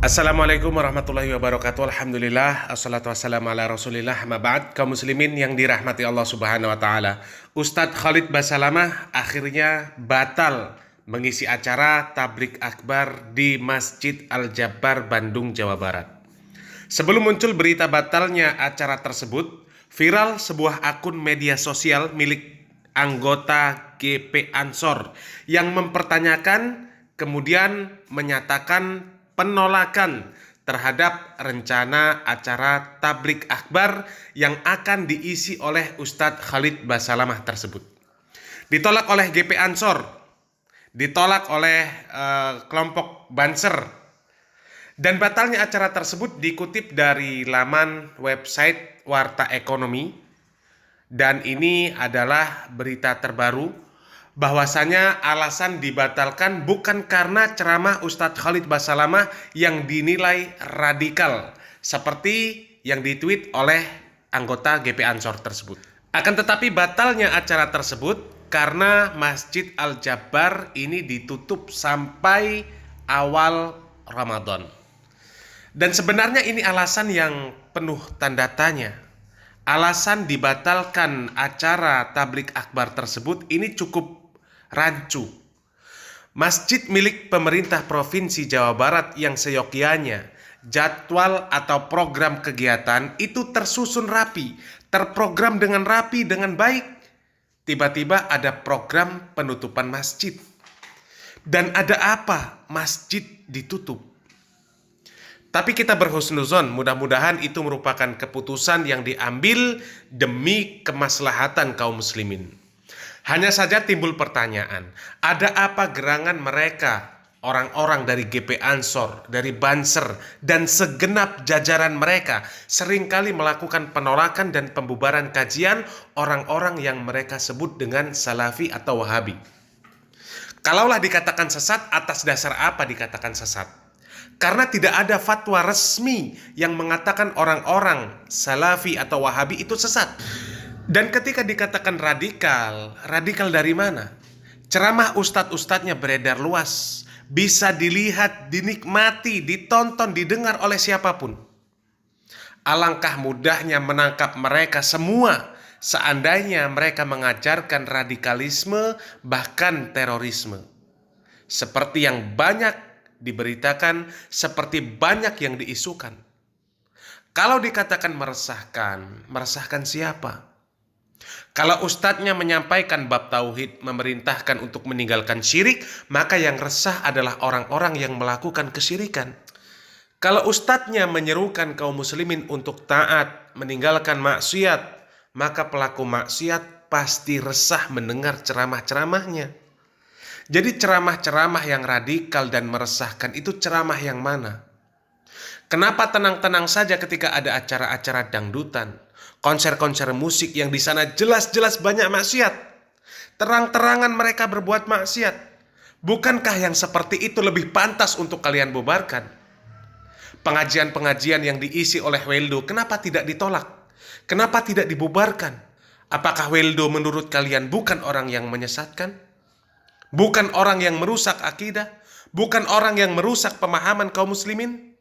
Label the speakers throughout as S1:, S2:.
S1: Assalamualaikum warahmatullahi wabarakatuh. Alhamdulillah, assalatu wassalamu ala rasulillah, ma ba'd. Kaum muslimin yang dirahmati Allah subhanahu wa ta'ala, Ustadz Khalid Basalamah akhirnya batal mengisi acara tablik akbar di Masjid Al-Jabbar, Bandung, Jawa Barat. Sebelum muncul berita batalnya acara tersebut, viral sebuah akun media sosial milik anggota GP Ansor yang mempertanyakan kemudian menyatakan penolakan terhadap rencana acara tablik akbar yang akan diisi oleh Ustadz Khalid Basalamah tersebut. Ditolak oleh GP Ansor, ditolak oleh kelompok Banser, dan batalnya acara tersebut dikutip dari laman website Warta Ekonomi, dan ini adalah berita terbaru bahwasanya alasan dibatalkan bukan karena ceramah Ustadz Khalid Basalamah yang dinilai radikal seperti yang ditweet oleh anggota GP Ansor tersebut. Akan tetapi batalnya acara tersebut karena Masjid Al-Jabbar ini ditutup sampai awal Ramadan. Dan sebenarnya ini alasan yang penuh tanda tanya. Alasan dibatalkan acara tablik akbar tersebut ini cukup rancu. Masjid milik pemerintah Provinsi Jawa Barat yang seyogyanya jadwal atau program kegiatan itu tersusun rapi, terprogram dengan rapi, dengan baik. Tiba-tiba ada program penutupan masjid. Dan ada apa? Masjid ditutup. Tapi kita berhusnuzon, mudah-mudahan itu merupakan keputusan yang diambil demi kemaslahatan kaum muslimin. Hanya saja timbul pertanyaan, ada apa gerangan mereka, orang-orang dari GP Ansor, dari Banser, dan segenap jajaran mereka seringkali melakukan penolakan dan pembubaran kajian orang-orang yang mereka sebut dengan Salafi atau Wahabi. Kalaulah dikatakan sesat, atas dasar apa dikatakan sesat? Karena tidak ada fatwa resmi yang mengatakan orang-orang Salafi atau Wahabi itu sesat. Dan ketika dikatakan radikal, radikal dari mana? Ceramah ustadz-ustadznya beredar luas, bisa dilihat, dinikmati, ditonton, didengar oleh siapapun. Alangkah mudahnya menangkap mereka semua seandainya mereka mengajarkan radikalisme, bahkan terorisme. Seperti yang banyak diberitakan, seperti banyak yang diisukan. Kalau dikatakan meresahkan, meresahkan siapa? Kalau ustadznya menyampaikan bab tauhid, memerintahkan untuk meninggalkan syirik, maka yang resah adalah orang-orang yang melakukan kesyirikan. Kalau ustadznya menyerukan kaum muslimin untuk taat, meninggalkan maksiat, maka pelaku maksiat pasti resah mendengar ceramah-ceramahnya. Jadi ceramah-ceramah yang radikal dan meresahkan itu ceramah yang mana? Kenapa tenang-tenang saja ketika ada acara-acara dangdutan, konser-konser musik yang di sana jelas-jelas banyak maksiat, terang-terangan mereka berbuat maksiat? Bukankah yang seperti itu lebih pantas untuk kalian bubarkan? Pengajian-pengajian yang diisi oleh Weldo, kenapa tidak ditolak? Kenapa tidak dibubarkan? Apakah Weldo menurut kalian bukan orang yang menyesatkan? Bukan orang yang merusak akidah? Bukan orang yang merusak pemahaman kaum muslimin?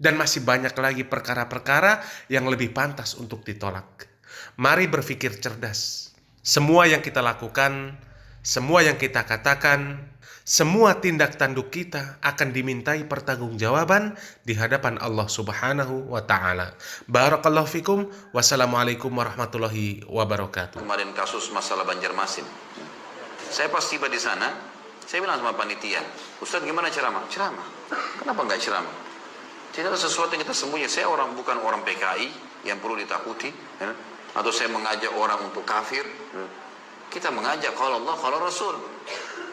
S1: Dan masih banyak lagi perkara-perkara yang lebih pantas untuk ditolak. Mari berpikir cerdas. Semua yang kita lakukan, semua yang kita katakan, semua tindak tanduk kita akan dimintai pertanggungjawaban di hadapan Allah Subhanahu wa ta'ala. Barakallahu fikum. Wassalamualaikum warahmatullahi wabarakatuh.
S2: Kemarin kasus masalah Banjarmasin. Saya pas tiba di sana, saya bilang sama panitia, Ustadz gimana ceramah? Ceramah. Kenapa enggak ceramah? Tidak ada sesuatu yang kita sembunyi. Saya bukan orang PKI yang perlu ditakuti, ya? Atau saya mengajak orang untuk kafir. Kita mengajak kalau Allah, kalau Rasul.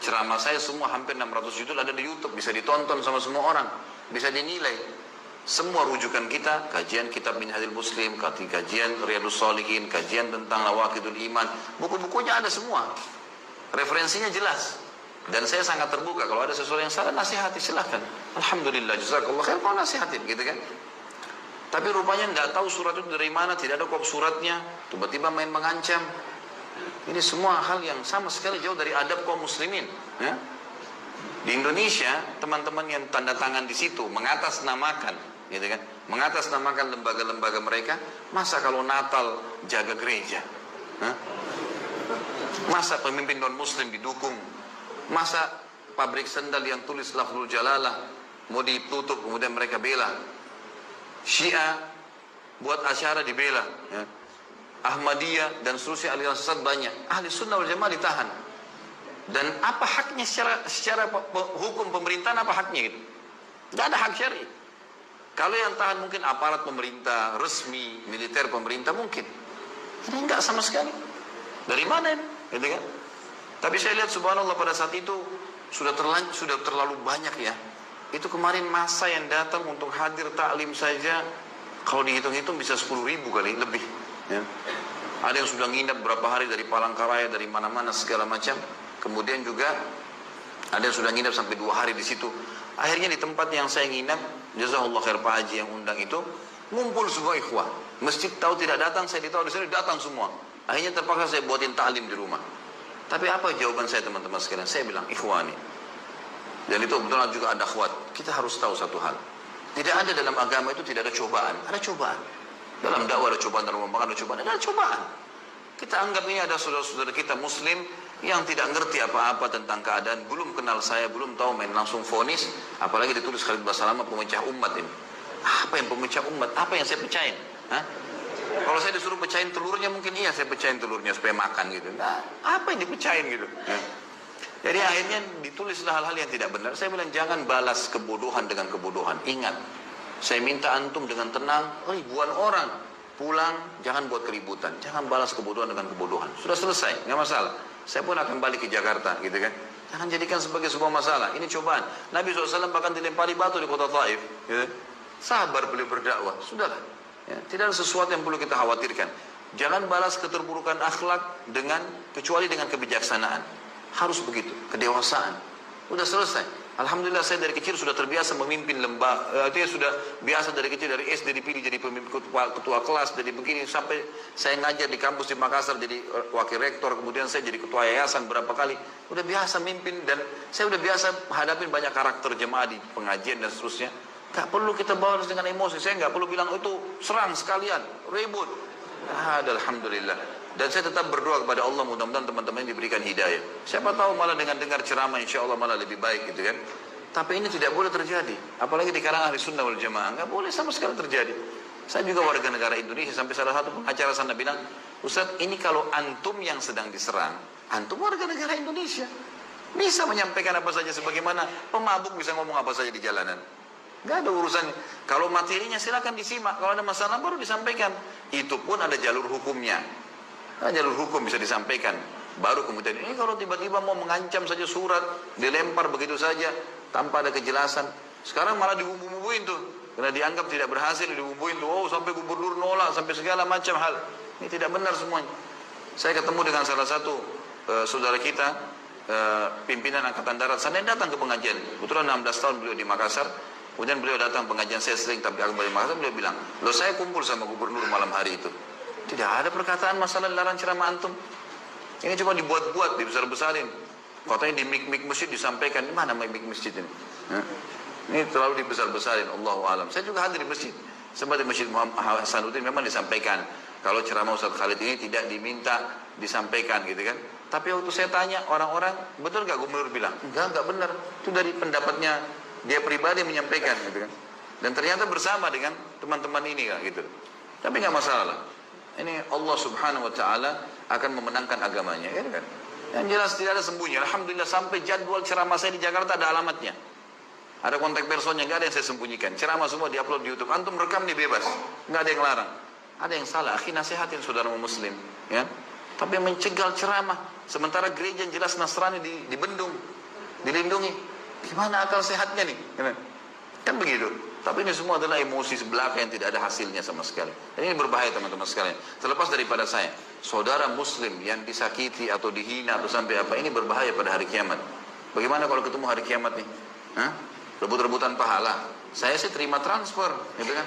S2: Ceramah saya semua hampir 600 judul ada di YouTube, bisa ditonton sama semua orang, bisa dinilai. Semua rujukan kita, kajian kitab Minhajul Muslim, kajian Riyadhus Shalihin, kajian tentang Lawaqidul Iman, buku-bukunya ada semua. Referensinya jelas. Dan saya sangat terbuka, kalau ada sesuatu yang salah nasihati, silahkan. Alhamdulillah, jazakallah khair kalau nasihatin, gitu kan. Tapi rupanya nggak tahu surat itu dari mana, tidak ada kop suratnya, tiba-tiba main mengancam. Ini semua hal yang sama sekali jauh dari adab kaum muslimin, ya. Di Indonesia, teman-teman yang tanda tangan di situ mengatasnamakan, gitu kan? Mengatasnamakan lembaga-lembaga mereka. Masa kalau Natal jaga gereja? Hah? Masa pemimpin non-muslim didukung? Masa pabrik sendal yang tulis lafzul jalalah mau ditutup kemudian mereka bela? Syiah buat acara dibela, ya. Ahmadiyah dan seterusnya aliran sesat banyak. Ahli sunnah wal jamaah ditahan. Dan apa haknya secara hukum pemerintahan, apa haknya gitu? Tidak ada hak syar'i. Kalau yang tahan mungkin aparat pemerintah, resmi, militer pemerintah mungkin. Ini enggak sama sekali. Dari mana ini? Gitu kan? Tapi saya lihat subhanallah pada saat itu sudah terlalu banyak ya. Itu kemarin masa yang datang untuk hadir taklim saja, kalau dihitung-hitung bisa 10.000 kali lebih. Ya. Ada yang sudah nginap berapa hari dari Palangkaraya, dari mana-mana segala macam. Kemudian juga ada yang sudah nginap sampai 2 hari di situ. Akhirnya di tempat yang saya nginap, jazakallah khair Pak Haji yang undang itu, ngumpul semua ikhwah. Masjid tahu tidak datang, saya ditahu di sini datang semua. Akhirnya terpaksa saya buatin ta'lim di rumah. Tapi apa jawaban saya teman-teman sekalian? Saya bilang ikhwani. Dan itu betul juga ada akhwat. Kita harus tahu satu hal. Tidak ada dalam agama itu tidak ada cobaan. Ada cobaan. Dalam dakwah ada cobaan, dalam membangun ada cobaan. Ada cobaan. Kita anggap ini ada saudara-saudara kita muslim yang tidak ngerti apa-apa tentang keadaan, belum kenal saya, belum tahu, main langsung vonis, apalagi ditulis Khalid Basalamah pemecah umat ini. Apa yang pemecah umat? Apa yang saya pecahin? Hah? Kalau saya disuruh pecahin telurnya, mungkin iya saya pecahin telurnya supaya makan gitu. Nah, apa yang dipecahin gitu? Ya. Jadi akhirnya ditulislah hal-hal yang tidak benar. Saya bilang jangan balas kebodohan dengan kebodohan. Ingat, saya minta antum dengan tenang, ribuan orang pulang, jangan buat keributan, jangan balas kebodohan dengan kebodohan. Sudah selesai, nggak masalah. Saya pun akan balik ke Jakarta, gitu kan? Jangan jadikan sebagai sebuah masalah. Ini cobaan. Nabi SAW bahkan dilempari batu di kota Taif. Gitu. Sabar beliau berdakwah, sudahlah. Ya, tidak ada sesuatu yang perlu kita khawatirkan. Jangan balas keterburukan akhlak kecuali dengan kebijaksanaan. Harus begitu, kedewasaan. Udah selesai. Alhamdulillah saya dari kecil sudah terbiasa memimpin lembaga. Artinya sudah biasa dari kecil, dari SD dipilih jadi pemimpin ketua kelas, jadi begini sampai saya ngajar di kampus di Makassar jadi wakil rektor, kemudian saya jadi ketua yayasan berapa kali. Udah biasa mimpin dan saya udah biasa hadapin banyak karakter jemaah di pengajian dan seterusnya. Gak perlu kita balas dengan emosi. Saya gak perlu bilang itu serang sekalian, ribut. Alhamdulillah. Dan saya tetap berdoa kepada Allah mudah-mudahan teman-teman diberikan hidayah. Siapa tahu malah dengan dengar ceramah insya Allah malah lebih baik gitu kan. Tapi ini tidak boleh terjadi. Apalagi di kalangan ahli sunnah wal jamaah. Gak boleh sama sekali terjadi. Saya juga warga negara Indonesia. Sampai salah satu pengacara sana bilang, Ustaz ini kalau antum yang sedang diserang, antum warga negara Indonesia, bisa menyampaikan apa saja sebagaimana pemabuk bisa ngomong apa saja di jalanan. Gak ada urusannya. Kalau materinya silakan disimak. Kalau ada masalah baru disampaikan. Itu pun ada jalur hukumnya. Nah, jalur hukum bisa disampaikan. Baru kemudian ini kalau tiba-tiba mau mengancam saja surat, dilempar begitu saja tanpa ada kejelasan. Sekarang malah dibumbu-bumbuin tuh. Karena dianggap tidak berhasil dibumbuin tuh. Oh sampai gubernur nolak, sampai segala macam hal. Ini tidak benar semuanya. Saya ketemu dengan salah satu saudara kita, pimpinan Angkatan Darat. Sana datang ke pengajian. Kebetulan 16 tahun beliau di Makassar. Kemudian beliau datang pengajian saya sering tapi kembali Makassar, beliau bilang, loh saya kumpul sama gubernur malam hari itu. Tidak ada perkataan masalah dilarang ceramah antum. Ini cuma dibuat-buat, dibesar-besarin. Katanya di mik-mik masjid disampaikan. Di mana mik masjid ini? Ini terlalu dibesar-besarin. Allahu a'lam. Saya juga hadir di masjid. Sempat di Masjid Muhammad Hasanuddin memang disampaikan. Kalau ceramah Ustaz Khalid ini tidak diminta disampaikan gitu kan. Tapi waktu saya tanya orang-orang, betul nggak gubernur bilang? Enggak benar. Itu dari pendapatnya dia pribadi menyampaikan gitu kan. Dan ternyata bersama dengan teman-teman ini kan gitu. Tapi nggak masalah. Ini Allah subhanahu wa ta'ala akan memenangkan agamanya ya kan? Yang jelas tidak ada sembunyi. Alhamdulillah sampai jadwal ceramah saya di Jakarta ada alamatnya, ada kontak personnya, nggak ada yang saya sembunyikan. Ceramah semua diupload di YouTube. Antum rekam nih bebas, nggak ada yang larang. Ada yang salah, akhi nasihatin saudara muslim ya. Tapi mencegal ceramah sementara gereja yang jelas Nasrani dibendung, dilindungi. Gimana akal sehatnya nih kan begitu. Tapi ini semua adalah emosi sebelaka yang tidak ada hasilnya sama sekali. Dan ini berbahaya teman-teman sekalian. Terlepas daripada saya, saudara muslim yang disakiti atau dihina atau sampai apa, ini berbahaya pada hari kiamat. Bagaimana kalau ketemu hari kiamat nih? Hah? Rebut-rebutan pahala. Saya sih terima transfer, gitu kan?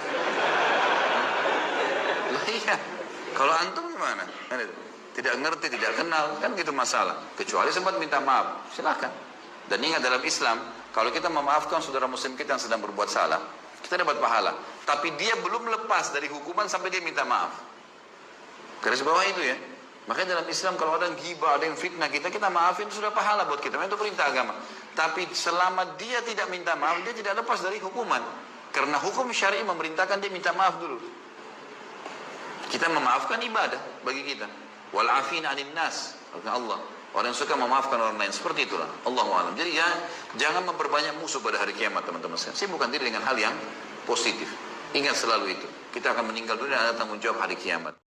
S2: Lah iya. Kalau antum gimana? Tidak ngerti, tidak kenal, kan gitu masalah. Kecuali sempat minta maaf, silakan. Dan ingat dalam Islam, kalau kita memaafkan saudara muslim kita yang sedang berbuat salah, kita dapat pahala. Tapi dia belum lepas dari hukuman sampai dia minta maaf. Garis bawah itu ya. Makanya dalam Islam kalau ada yang ghibah, ada yang fitnah kita, kita maafin, itu sudah pahala buat kita. Itu perintah agama. Tapi selama dia tidak minta maaf, dia tidak lepas dari hukuman. Karena hukum syar'i memerintahkan dia minta maaf dulu. Kita memaafkan ibadah bagi kita. Wal afina 'anil nas. Allah. Orang yang suka memaafkan orang lain, seperti itulah. Allahu a'lam. Jadi ya, jangan memperbanyak musuh pada hari kiamat, teman-teman sekalian. Sibukkan diri dengan hal yang positif. Ingat selalu itu. Kita akan meninggal dunia dan ada tanggung jawab hari kiamat.